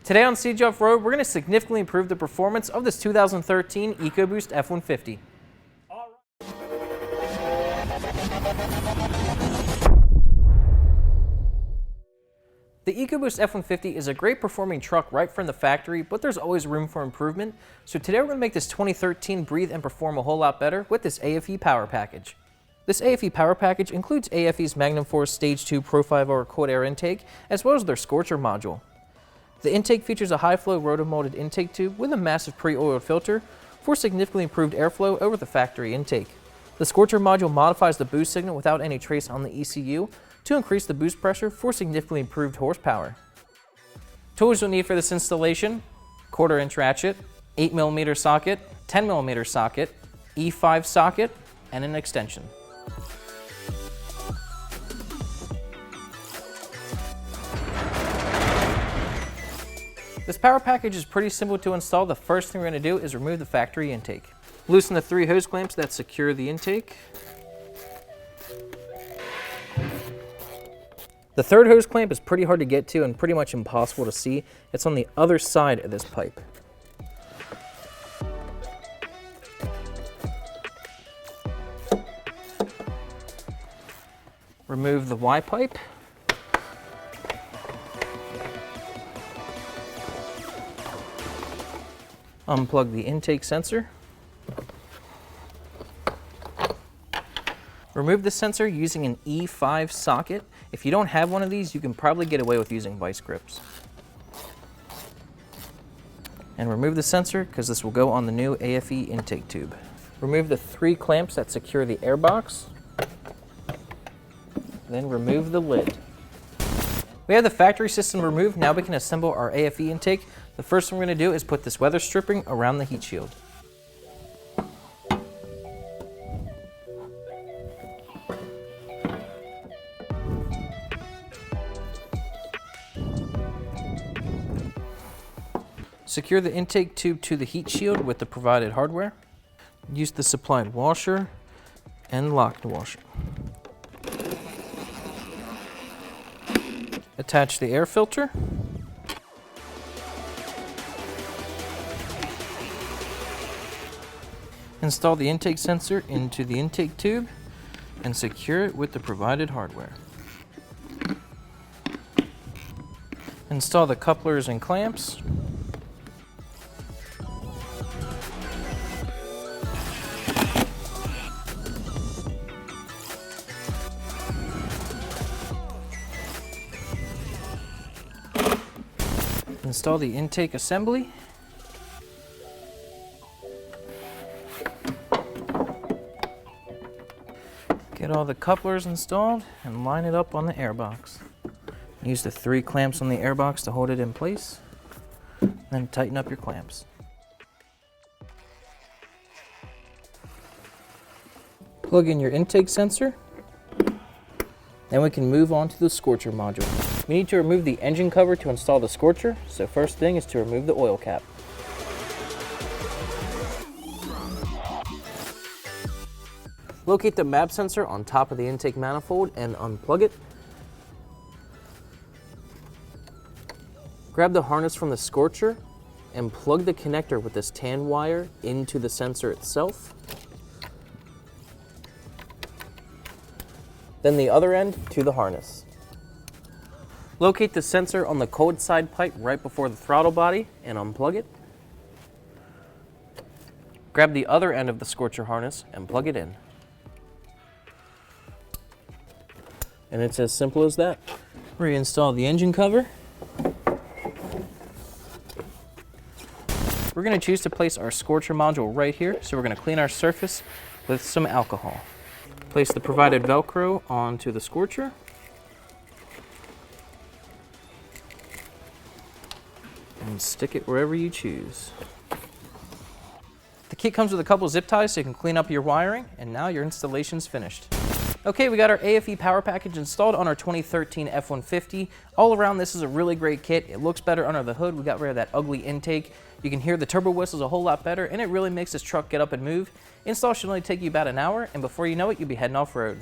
Today on Siege Off-Road, we're going to significantly improve the performance of this 2013 EcoBoost F-150. The EcoBoost F-150 is a great performing truck right from the factory, but there's always room for improvement. So today we're going to make this 2013 breathe and perform a whole lot better with this aFe power package. This aFe power package includes aFe's Magnum Force Stage 2 Pro 5R cold air intake, as well as their Scorcher module. The intake features a high-flow rotomolded intake tube with a massive pre-oiled filter for significantly improved airflow over the factory intake. The Scorcher module modifies the boost signal without any trace on the ECU to increase the boost pressure for significantly improved horsepower. Tools you'll need for this installation: 1/4 inch ratchet, 8mm socket, 10mm socket, E5 socket, and an extension. This power package is pretty simple to install. The first thing we're going to do is remove the factory intake. Loosen the 3 hose clamps that secure the intake. The third hose clamp is pretty hard to get to and pretty much impossible to see. It's on the other side of this pipe. Remove the Y pipe. Unplug the intake sensor. Remove the sensor using an E5 socket. If you don't have one of these, you can probably get away with using vice grips. And remove the sensor because this will go on the new aFe intake tube. Remove the 3 clamps that secure the airbox. Then remove the lid. We have the factory system removed. Now we can assemble our aFe intake. The first thing we're going to do is put this weather stripping around the heat shield. Secure the intake tube to the heat shield with the provided hardware. Use the supplied washer and locked washer. Attach the air filter. Install the intake sensor into the intake tube and secure it with the provided hardware. Install the couplers and clamps. Install the intake assembly. Get all the couplers installed and line it up on the airbox. Use the 3 clamps on the airbox to hold it in place. Then tighten up your clamps. Plug in your intake sensor. Then we can move on to the Scorcher module. We need to remove the engine cover to install the Scorcher, so first thing is to remove the oil cap. Locate the map sensor on top of the intake manifold and unplug it. Grab the harness from the Scorcher and plug the connector with this tan wire into the sensor itself. Then the other end to the harness. Locate the sensor on the cold side pipe right before the throttle body and unplug it. Grab the other end of the Scorcher harness and plug it in. And it's as simple as that. Reinstall the engine cover. We're going to choose to place our Scorcher module right here, so we're going to clean our surface with some alcohol. Place the provided Velcro onto the Scorcher. And stick it wherever you choose. The kit comes with a couple zip ties so you can clean up your wiring, and now your installation's finished. Okay, we got our aFe power package installed on our 2013 F-150. All around, this is a really great kit. It looks better under the hood. We got rid of that ugly intake. You can hear the turbo whistles a whole lot better, and it really makes this truck get up and move. Install should only take you about an hour, and before you know it, you'll be heading off-road.